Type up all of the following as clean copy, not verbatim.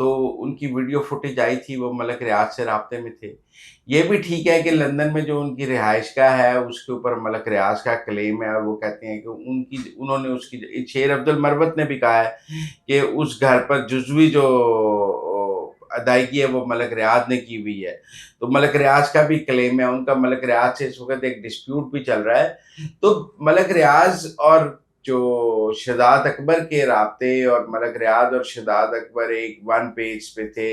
تو ان کی video footage آئی تھی، وہ ملک ریاض سے رابطے میں تھے. یہ بھی ٹھیک ہے کہ لندن میں جو ان کی رہائش گاہ ہے اس کے اوپر ملک ریاض کا کلیم ہے، اور وہ کہتے ہیں کہ انہوں نے اس کی، شیر عبد المروت نے بھی کہا ہے کہ اس گھر پر جزوی جو ادائیگی ہے وہ ملک ریاض نے کی ہوئی ہے. تو ملک ریاض کا بھی کلیم ہے، ان کا ملک ریاض سے اس وقت ایک ڈسپیوٹ بھی چل رہا ہے. تو ملک ریاض اور جو شہزاد اکبر کے رابطے، اور ملک ریاض اور شہزاد اکبر ایک ون پیج پہ تھے،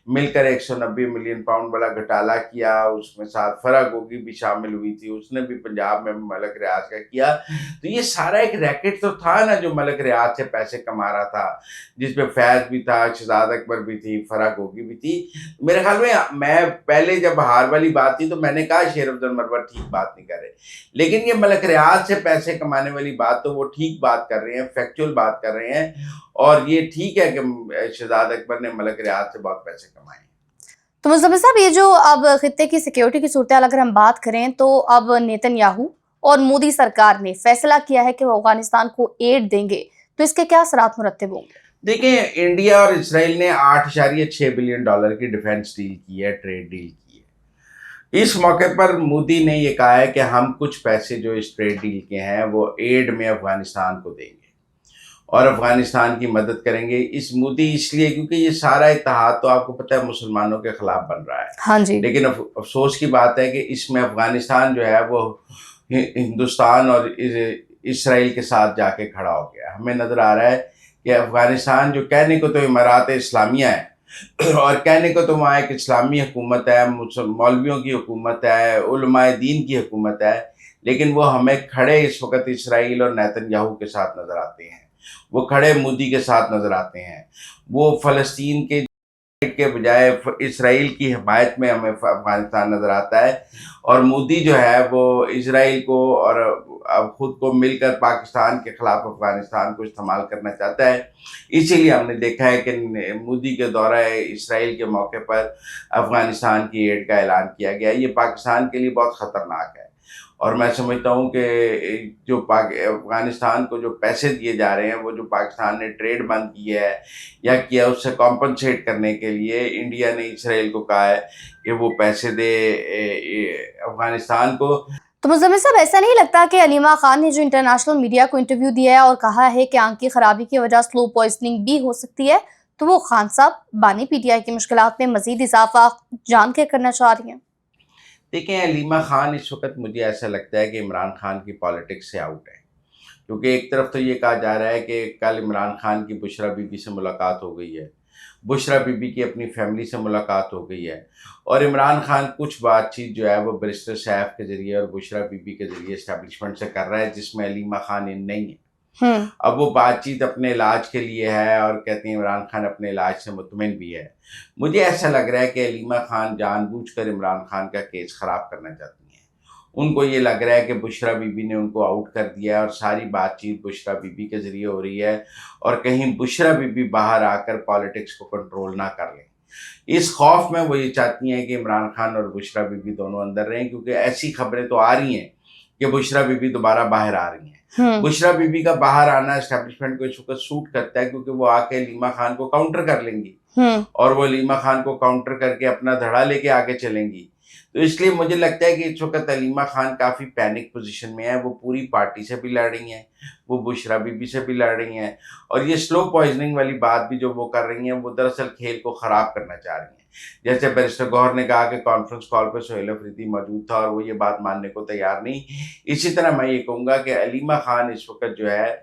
مل کر 190 ملین پاؤنڈ والا گھٹالا کیا، اس میں ساتھ فرح گوگی بھی شامل ہوئی تھی، اس نے بھی پنجاب میں ملک ریاض کا کیا. تو یہ سارا ایک ریکٹ تو تھا نا جو ملک ریاض سے پیسے کما رہا تھا، جس میں فیض بھی تھا، شہزاد اکبر بھی تھی، فرح گوگی بھی تھی. میرے خیال میں پہلے جب ہار والی بات تھی تو میں نے کہا شیر عبد المروت ٹھیک بات نہیں کر رہے، لیکن یہ ملک ریاض سے پیسے کمانے والی بات تو وہ ٹھیک بات کر رہے ہیں، فیکچوئل بات کر رہے ہیں، اور یہ ٹھیک ہے کہ شہزاد اکبر نے ملک ریاض سے بہت پیسے کمائے. تو مزمل صاحب، یہ جو اب خطے کی سیکیورٹی کی صورتحال اگر ہم بات کریں تو اب نیتن یاہو اور مودی سرکار نے فیصلہ کیا ہے کہ وہ افغانستان کو ایڈ دیں گے، تو اس کے کیا اثرات مرتب ہوں گے؟ دیکھیں، انڈیا اور اسرائیل نے $8.6 بلین کی ڈیفنس ڈیل کی ہے، ٹریڈ ڈیل کی ہے. اس موقع پر مودی نے یہ کہا ہے کہ ہم کچھ پیسے جو اس ٹریڈ ڈیل کے ہیں وہ ایڈ میں افغانستان کو دیں گے اور افغانستان کی مدد کریں گے. مودی اس لیے کیونکہ یہ سارا اتحاد تو آپ کو پتہ ہے مسلمانوں کے خلاف بن رہا ہے. ہاں جی. لیکن افسوس کی بات ہے کہ اس میں افغانستان جو ہے وہ ہندوستان اور اسرائیل کے ساتھ جا کے کھڑا ہو گیا. ہمیں نظر آ رہا ہے کہ افغانستان جو کہنے کو تو امارات اسلامیہ ہے اور کہنے کو تو وہاں ایک اسلامی حکومت ہے، مولویوں کی حکومت ہے، علماء دین کی حکومت ہے، لیکن وہ ہمیں کھڑے اس وقت اسرائیل اور نیتن یاہو کے ساتھ نظر آتے ہیں، وہ کھڑے مودی کے ساتھ نظر آتے ہیں. وہ فلسطین کے بجائے اسرائیل کی حمایت میں ہمیں افغانستان نظر آتا ہے، اور مودی جو ہے وہ اسرائیل کو اور خود کو مل کر پاکستان کے خلاف افغانستان کو استعمال کرنا چاہتا ہے. اسی لیے ہم نے دیکھا ہے کہ مودی کے دورہ اسرائیل کے موقع پر افغانستان کی ایڈ کا اعلان کیا گیا. یہ پاکستان کے لیے بہت خطرناک ہے، اور میں سمجھتا ہوں کہ جو افغانستان کو جو پیسے دیے جا رہے ہیں، وہ جو پاکستان نے ٹریڈ بند کی ہے یا کیا، اس سے کمپنسیٹ کرنے کے لیے انڈیا نے اسرائیل کو کہا ہے کہ وہ پیسے دے افغانستان کو. تو مزمل صاحب، ایسا نہیں لگتا کہ علیمہ خان نے جو انٹرنیشنل میڈیا کو انٹرویو دیا ہے اور کہا ہے کہ آنکھ کی خرابی کی وجہ سلو پوائزننگ بھی ہو سکتی ہے، تو وہ خان صاحب بانی پی ٹی آئی کی مشکلات میں مزید اضافہ جان کے کرنا چاہ رہی ہیں؟ دیکھیں، علیمہ خان اس وقت مجھے ایسا لگتا ہے کہ عمران خان کی پالیٹکس سے آؤٹ ہے، کیونکہ ایک طرف تو یہ کہا جا رہا ہے کہ کل عمران خان کی بشرا بی بی سے ملاقات ہو گئی ہے، بشرا بی بی کی اپنی فیملی سے ملاقات ہو گئی ہے، اور عمران خان کچھ بات چیت جو ہے وہ بیرسٹر سیف کے ذریعے اور بشرا بی بی کے ذریعے اسٹیبلشمنٹ سے کر رہا ہے، جس میں علیمہ خان نہیں ہے. اب وہ بات چیت اپنے علاج کے لیے ہے، اور کہتے ہیں عمران خان اپنے علاج سے مطمئن بھی ہے. مجھے ایسا لگ رہا ہے کہ علیمہ خان جان بوجھ کر عمران خان کا کیس خراب کرنا چاہتی ہیں. ان کو یہ لگ رہا ہے کہ بشرا بی بی نے ان کو آؤٹ کر دیا ہے، اور ساری بات چیت بشرا بی بی کے ذریعے ہو رہی ہے، اور کہیں بشرا بی بی باہر آ کر پالیٹکس کو کنٹرول نہ کر لیں. اس خوف میں وہ یہ چاہتی ہیں کہ عمران خان اور بشرا بی بی دونوں اندر رہیں، کیونکہ ایسی خبریں تو آ رہی ہیں کہ بشرا بی بی دوبارہ باہر آ رہی ہیں. بشرا بی بی کا باہر آنا اسٹیبلشمنٹ کو اس وقت سوٹ کرتا ہے، کیونکہ وہ آ کے علیمہ خان کو کاؤنٹر کر لیں گی، اور وہ علیمہ خان کو کاؤنٹر کر کے اپنا دھڑا لے کے آگے چلیں گی. تو اس لیے مجھے لگتا ہے کہ اس وقت علیمہ خان کافی پینک پوزیشن میں ہے. وہ پوری پارٹی سے بھی لڑ رہی ہیں، وہ بشرا بی بی سے بھی لڑ رہی ہیں، اور یہ سلو پوائزننگ والی بات بھی جو وہ کر رہی ہیں، وہ دراصل کھیل کو خراب کرنا چاہ رہی ہیں. جیسے بیرسٹر گوہر نے کہا کہ کانفرنس کال پہ سہیل افریدی موجود تھا اور وہ یہ بات ماننے کو تیار نہیں، اسی طرح میں یہ کہوں گا کہ علیمہ خان اس وقت جو ہے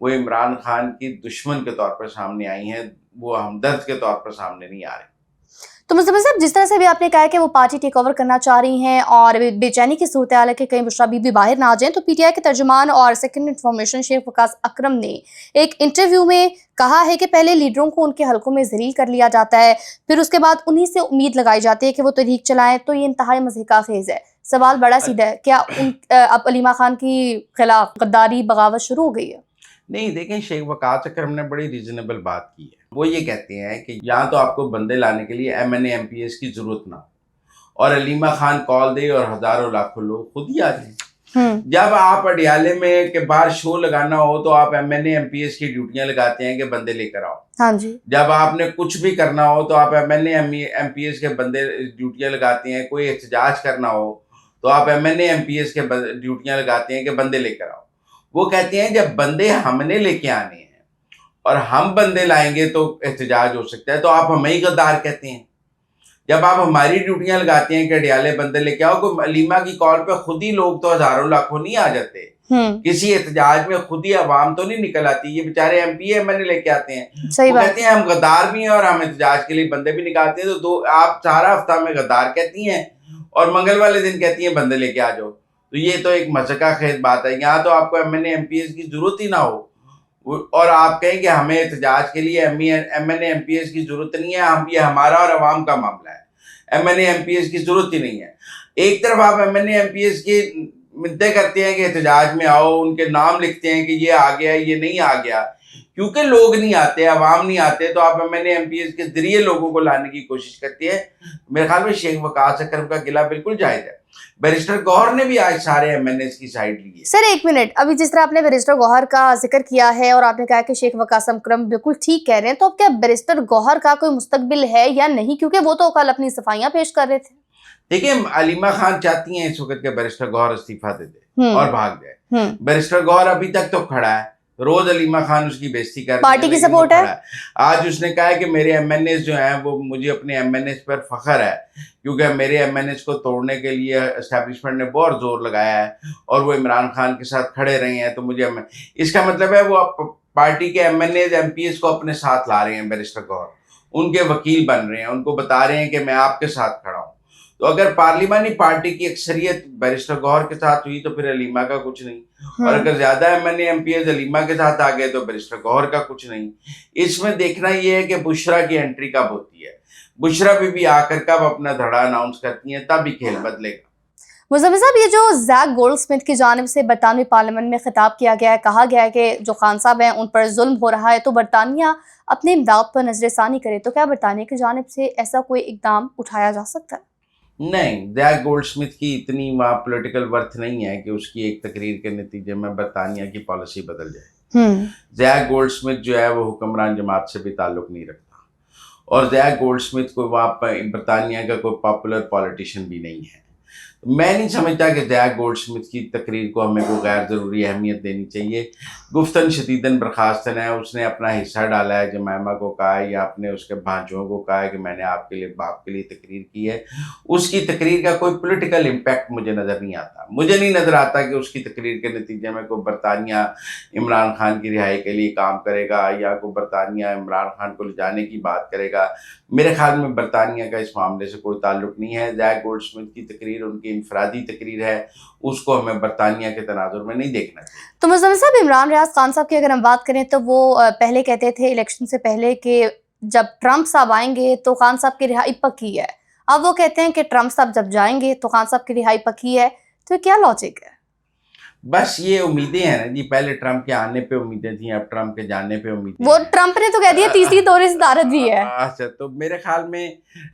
وہ عمران خان کی دشمن کے طور پر سامنے آئی ہیں، وہ ہمدرد کے طور پر سامنے نہیں آ رہی. تو مزمل صاحب، جس طرح سے بھی آپ نے کہا کہ وہ پارٹی ٹیک اوور کرنا چاہ رہی ہیں اور بے چینی کی صورتحال ہے کہ کہیں بشرا بی بی باہر نہ آ جائیں، تو پی ٹی آئی کے ترجمان اور سیکنڈ انفارمیشن شیخ وقاص اکرم نے ایک انٹرویو میں کہا ہے کہ پہلے لیڈروں کو ان کے حلقوں میں ذلیل کر لیا جاتا ہے، پھر اس کے بعد انہی سے امید لگائی جاتی ہے کہ وہ تحریک چلائیں، تو یہ انتہائی مضحکہ خیز ہے. سوال بڑا سیدھا ہے، کیا اب علیمہ خان کی خلاف غداری بغاوت شروع ہو گئی ہے؟ نہیں، دیکھیں، شیخ وقاص اکرم نے بڑی ریزنیبل بات کی ہے. وہ یہ کہتے ہیں کہ یہاں تو آپ کو بندے لانے کے لیے M N A M P S کی ضرورت نہ ہو، اور علیمہ خان کال دے اور ہزاروں لاکھوں لوگ خود ہی آ جائیں. جب آپ اڈیالے میں کے باہر شو لگانا ہو تو آپ MNA MPs کی ڈیوٹیاں لگاتے ہیں کہ بندے لے کر آؤ. ہاں جی. جب آپ نے کچھ بھی کرنا ہو تو آپ MNA MPs کے بندے ڈیوٹیاں لگاتے ہیں. کوئی احتجاج کرنا ہو تو آپ MNA MPs کے ڈیوٹیاں لگاتے ہیں کہ بندے لے کر آؤ. وہ کہتے ہیں جب بندے ہم نے لے کے آنے ہیں اور ہم بندے لائیں گے تو احتجاج ہو سکتا ہے, تو آپ ہمیں ہی غدار کہتے ہیں. جب آپ ہماری ڈیوٹیاں لگاتے ہیں کہ اڈیالے بندے لے کے آؤ, کوئی علیمہ کی کال پہ خود ہی لوگ تو ہزاروں لاکھوں نہیں آ جاتے. کسی احتجاج میں خود ہی عوام تو نہیں نکل آتی. یہ بیچارے MP MNA لے کے آتے ہیں. وہ کہتے ہیں ہم غدار بھی ہیں اور ہم احتجاج کے لیے بندے بھی نکالتے ہیں. تو آپ سارا ہفتہ میں غدار کہتی ہیں اور منگل والے دن کہتی ہیں بندے لے کے آ جاؤ. تو یہ تو ایک مذاقہ خیز بات ہے. یہاں تو آپ کو MNA MPs کی ضرورت ہی نہ ہو اور آپ کہیں کہ ہمیں احتجاج کے لیے MNA MPs کی ضرورت نہیں ہے. یہ ہمارا اور عوام کا معاملہ ہے. MNA MPs کی ضرورت ہی نہیں ہے. ایک طرف آپ MNA MPs کی منتیں کرتے ہیں کہ احتجاج میں آؤ, ان کے نام لکھتے ہیں کہ یہ آ گیا یہ نہیں آ گیا. کیونکہ لوگ نہیں آتے, عوام نہیں آتے, تو آپ MNA MPs کے ذریعے لوگوں کو لانے کی کوشش کرتے ہیں. میرے خیال میں شیخ وقاص اکرم کا گلہ بالکل جائز ہے. بیرسٹر گوہر نے بھی آج سارے MNAs کی سائیڈ لی ہے. سر ایک منٹ, ابھی جس طرح آپ نے بیرسٹر گوہر کا ذکر کیا ہے اور آپ نے کہا کہ شیخ وقاص اکرم بالکل ٹھیک کہہ رہے ہیں, تو اب کیا بیرسٹر گوہر کا کوئی مستقبل ہے یا نہیں, کیونکہ وہ تو کل اپنی صفائیاں پیش کر رہے تھے. دیکھیں, علیمہ خان چاہتی ہیں اس وقت کہ بیرسٹر گوہر استعفیٰ دے دے اور بھاگ جائے. بیرسٹر گوہر ابھی تک تو کھڑا ہے, روز علیمہ خان اس کی بےزتی کر رہی ہے, پارٹی کی سپورٹ ہے. آج اس نے کہا ہے کہ میرے MNAs جو ہیں وہ مجھے اپنے MNAs پر فخر ہے, کیونکہ میرے MNAs کو توڑنے کے لیے اسٹیبلشمنٹ نے بہت زور لگایا ہے اور وہ عمران خان کے ساتھ کھڑے رہے ہیں. تو مجھے اس کا مطلب ہے وہ پارٹی کے MNAs MPs کو اپنے ساتھ لا رہے ہیں. بیرسٹر گوہر ان کے وکیل بن رہے ہیں, ان کو بتا رہے ہیں کہ میں آپ کے ساتھ کھڑا ہوں. تو اگر پارلیمانی پارٹی کی اکثریت بیرسٹر گوہر کے ساتھ ہوئی تو پھر علیمہ کا کچھ نہیں, اور اگر زیادہ MNA MPs علیمہ کے ساتھ آ گئے تو بیرسٹر گوہر کا کچھ نہیں. اس میں دیکھنا یہ ہے کہ بشرا کی انٹری کب ہوتی ہے. بشرا بھی آ کر کب اپنا دھڑا اناؤنس کرتی ہیں, تب ہی کھیل بدلے گا. مزمل صاحب, یہ جو زیک گولڈ سمتھ کی جانب سے برطانوی پارلیمنٹ میں خطاب کیا گیا ہے, کہا گیا ہے کہ جو خان صاحب ہیں ان پر ظلم ہو رہا ہے تو برطانیہ اپنے امداد پر نظر ثانی کرے, تو کیا برطانیہ کی جانب سے ایسا کوئی اقدام اٹھایا جا سکتا ہے؟ نہیں, زیک گولڈ سمتھ کی اتنی وہاں پولیٹیکل ورتھ نہیں ہے کہ اس کی ایک تقریر کے نتیجے میں برطانیہ کی پالیسی بدل جائے. زیک گولڈ سمتھ جو ہے وہ حکمران جماعت سے بھی تعلق نہیں رکھتا, اور زیک گولڈ سمتھ کوئی وہاں برطانیہ کا کوئی پاپولر پولیٹیشین بھی نہیں ہے. میں نہیں سمجھتا کہ زیک گولڈ سمتھ کی تقریر کو ہمیں کوئی غیر ضروری اہمیت دینی چاہیے. گفتن شدیداً برخاستن ہے, اس نے اپنا حصہ ڈالا ہے. جمائمہ کو کہا ہے یا اپنے اس کے بھانجوں کو کہا ہے کہ میں نے آپ کے لیے باپ کے لیے تقریر کی ہے. اس کی تقریر کا کوئی پولیٹیکل امپیکٹ مجھے نظر نہیں آتا. مجھے نہیں نظر آتا کہ اس کی تقریر کے نتیجے میں کوئی برطانیہ عمران خان کی رہائی کے لیے کام کرے گا یا کوئی برطانیہ عمران خان کو لے جانے کی بات کرے گا. میرے خیال میں برطانیہ کا اس معاملے سے کوئی تعلق نہیں ہے. زیک گولڈ سمتھ کی تقریر ان کی انفرادی تقریر ہے, اس کو ہمیں برطانیہ کے تناظر میں نہیں دیکھنا چاہیے. تو مزمل صاحب, عمران ریاض خان صاحب کی اگر ہم بات کریں تو وہ پہلے کہتے تھے الیکشن سے پہلے کہ جب ٹرمپ صاحب آئیں گے تو خان صاحب کی رہائی پکی ہے. اب وہ کہتے ہیں کہ ٹرمپ صاحب جب جائیں گے تو خان صاحب کی رہائی پکی ہے. تو کیا لاجک ہے؟ بس یہ امیدیں ہیں نا جی, پہلے ٹرمپ کے آنے پہ امیدیں تھیں, اب ٹرمپ کے جانے پہ امیدیں. وہ ٹرمپ نے تو کہہ دیا تیسری دور صدارت بھی ہے. اچھا, تو میرے خیال میں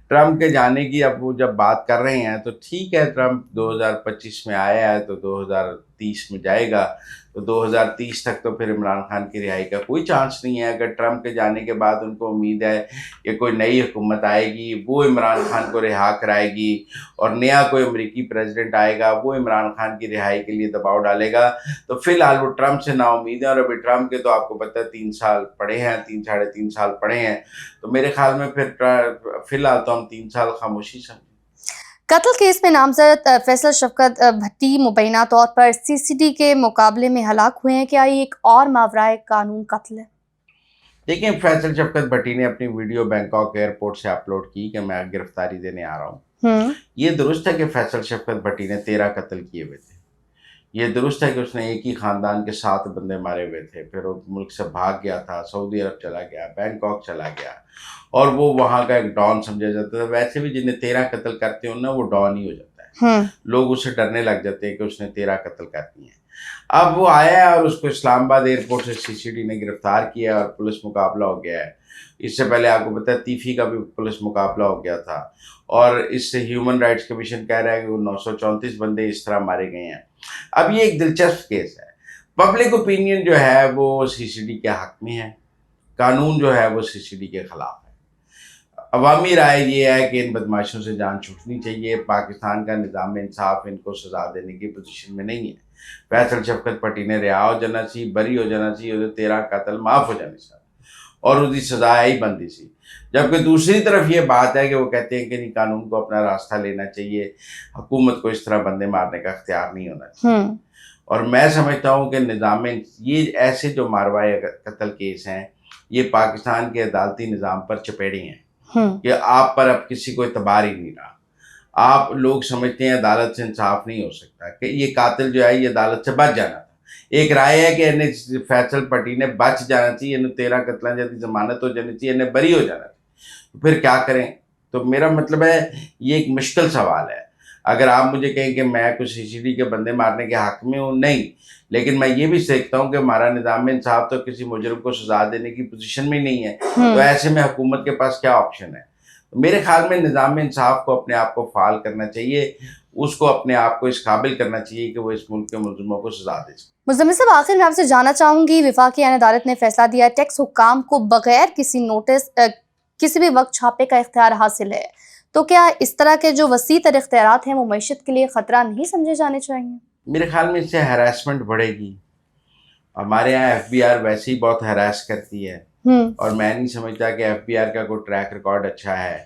ٹرمپ کے جانے کی اب وہ جب بات کر رہے ہیں تو ٹھیک ہے, ٹرمپ 2025 میں آیا ہے تو 2030 میں جائے گا, تو 2030 تک تو پھر عمران خان کی رہائی کا کوئی چانس نہیں ہے. اگر ٹرمپ کے جانے کے بعد ان کو امید ہے کہ کوئی نئی حکومت آئے گی, وہ عمران خان کو رہا کرائے گی, اور نیا کوئی امریکی پریزیڈنٹ آئے گا, وہ عمران خان کی رہائی کے لیے دباؤ ڈالے گا, تو فی الحال وہ ٹرمپ سے نا امید ہے. اور ابھی ٹرمپ کے تو آپ کو پتہ ہے 3 سال پڑے ہیں, 3-3.5 سال پڑے ہیں, تو میرے خیال میں پھر فی الحال تو ہم 3 سال خاموشی سمجھیں. قتل کیس میں نامزد فیصل شفقت بھٹی مبینہ طور پر CCD کے مقابلے میں ہلاک ہوئے ہیں. کیا یہ ایک اور ماورائے قانون قتل ہے؟ دیکھیں, فیصل شفقت بھٹی نے اپنی ویڈیو بینکاک ایئرپورٹ سے اپلوڈ کی کہ میں گرفتاری دینے آ رہا ہوں. یہ درست ہے کہ فیصل شفقت بھٹی نے 13 قتل کیے ہوئے تھے. یہ درست ہے کہ اس نے ایک ہی خاندان کے 7 بندے مارے ہوئے تھے. پھر وہ ملک سے بھاگ گیا تھا, سعودی عرب چلا گیا, بینکاک چلا گیا, اور وہ وہاں کا ایک ڈان سمجھا جاتا تھا. ویسے بھی جنہیں 13 قتل کرتے ہوں نا, وہ ڈان ہی ہو جاتا ہے. لوگ اسے ڈرنے لگ جاتے ہیں کہ اس نے 13 قتل کرتی ہیں. اب وہ آیا ہے اور اس کو اسلام آباد ایئرپورٹ سے CCD نے گرفتار کیا اور پولیس مقابلہ ہو گیا ہے. اس سے پہلے آپ کو پتہ ہے تیفی کا بھی پولیس مقابلہ ہو گیا تھا, اور اس سے ہیومن رائٹس کمیشن کہہ رہا ہے کہ وہ 934 بندے اس طرح مارے گئے ہیں. اب یہ ایک دلچسپ کیس ہے. پبلک اوپینین جو ہے وہ CCD کے حق میں ہے, قانون جو ہے وہ CCD کے خلاف ہے. عوامی رائے یہ ہے کہ ان بدماشوں سے جان چھوٹنی چاہیے. پاکستان کا نظام انصاف ان کو سزا دینے کی پوزیشن میں نہیں ہے. فیصل شفقت پٹی نے رہا ہو جانا سی, بری ہو جانا سی, 13 قتل معاف ہو جانے سی اور اس کی سزا ہی بندی سی. جبکہ دوسری طرف یہ بات ہے کہ وہ کہتے ہیں کہ نہیں, قانون کو اپنا راستہ لینا چاہیے, حکومت کو اس طرح بندے مارنے کا اختیار نہیں ہونا چاہیے. اور میں سمجھتا ہوں کہ نظام یہ ایسے جو ماروائے قتل کیس ہیں یہ پاکستان کے عدالتی نظام پر چپیڑے ہیں کہ آپ پر اب کسی کو اعتبار ہی نہیں رہا. آپ لوگ سمجھتے ہیں عدالت سے انصاف نہیں ہو سکتا, کہ یہ قاتل جو ہے یہ عدالت سے بچ جانا تھا. ایک رائے ہے کہ انہیں فیصل پٹی نے بچ جانا چاہیے, انہیں 13 قتلوں جیسی ضمانت ہو جانی چاہیے, انہیں بری ہو جانا چاہیے. پھر کیا کریں؟ تو میرا مطلب ہے یہ ایک مشکل سوال ہے. اگر آپ مجھے کہیں کہ میں کچھ CCD کے بندے مارنے کے حق میں ہوں, نہیں, لیکن میں یہ بھی سیکھتا ہوں کہ ہمارا نظام انصاف تو کسی مجرم کو سزا دینے کی پوزیشن میں نہیں ہے. تو ایسے میں حکومت کے پاس کیا آپشن ہے؟ میرے خیال میں نظام انصاف کو اپنے آپ کو فعال کرنا چاہیے, اس کو اپنے آپ کو اس قابل کرنا چاہیے کہ وہ اس ملک کے ملزموں کو سزا دے سکے. مزمل صاحب, آخر میں آپ سے جاننا چاہوں گی, وفاقی عین عدالت نے فیصلہ دیا ٹیکس حکام کو بغیر کسی نوٹس کسی بھی وقت چھاپے کا اختیار حاصل ہے, تو کیا اس طرح کے جو وسیع تر اختیارات ہیں وہ معیشت کے لیے خطرہ نہیں سمجھے جانے چاہیے؟ میرے خیال میں اس سے ہراسمنٹ بڑھے گی. ہمارے یہاں FBI ویسے ہی بہت ہراس کرتی ہے, اور میں نہیں سمجھتا کہ FBI کا کوئی ٹریک ریکارڈ اچھا ہے.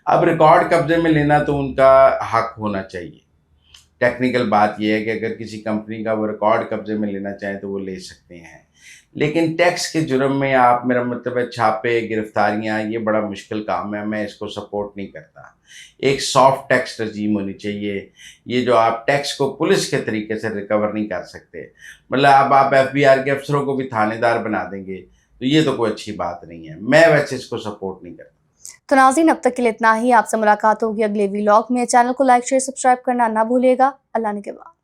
اب ریکارڈ قبضے میں لینا تو ان کا حق ہونا چاہیے. ٹیکنیکل بات یہ ہے کہ اگر کسی کمپنی کا وہ ریکارڈ قبضے میں لینا چاہیں تو وہ لے سکتے ہیں, لیکن ٹیکس کے جرم میں آپ, میرا مطلب ہے چھاپے, گرفتاریاں, یہ بڑا مشکل کام ہے. میں اس کو سپورٹ نہیں کرتا. ایک سافٹ ٹیکس رجیم ہونی چاہیے. یہ جو آپ ٹیکس کو پولیس کے طریقے سے ریکور نہیں کر سکتے, مطلب اب آپ FBI کے افسروں کو بھی تھانے دار بنا دیں گے, تو یہ تو کوئی اچھی بات نہیں ہے. میں ویسے اس کو سپورٹ نہیں کرتا. تو ناظرین, اب تک کے لیے اتنا ہی. آپ سے ملاقات ہوگی اگلے ویلاگ میں. چینل کو لائک, شیئر, سبسکرائب کرنا نہ بھولیے گا. اللہ نے کے بعد.